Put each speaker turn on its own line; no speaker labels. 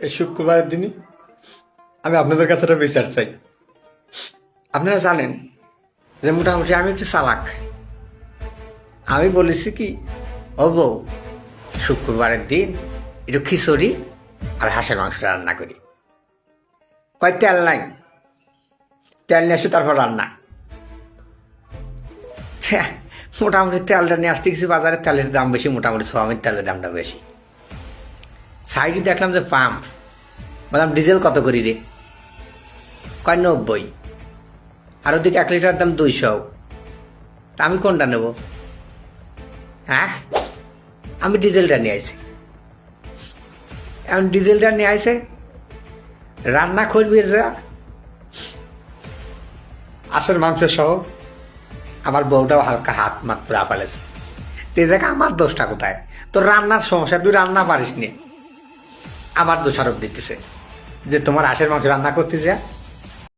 এই শুক্রবারের দিনই আমি আপনাদের কাছে একটা বিচার চাই। আপনারা জানেন যে মোটামুটি আমি একটু চালাক। আমি বলেছি কি, ও বউ, শুক্রবারের দিন একটু খিচুড়ি আর হাঁসের মাংস রান্না করি। কয় তেল নাই, তেল নিয়ে আসি তারপর রান্না। ছ্যা, মোটামুটি তেলটা নিয়ে আসতে গেছি বাজারে, তেলের দাম বেশি, মোটামুটি সোয়াবিন তেলের দামটা বেশি। সাইডে দেখলাম যে পাম্প, বললাম ডিজেল কত করি রে? কয় 90। আর ওদিকে 1 লিটার দাম 200। তা আমি কোনটা নেব? হ্যাঁ, আমি ডিজেলটা নিয়ে আইছি। এখন ডিজেলটা নিয়ে আইসে রান্না করবি যা, আশের মাংস সহ আমার বউটাও হালকা হাত মাত্র আফালেছে। তো দেখ আমার দোষটা কোথায়? তোর রান্নার সমস্যা, তুই রান্না পারিস নি, আমার দোষারোপ দিতেছে যে তোমার হাঁসের মাংস রান্না করতে যা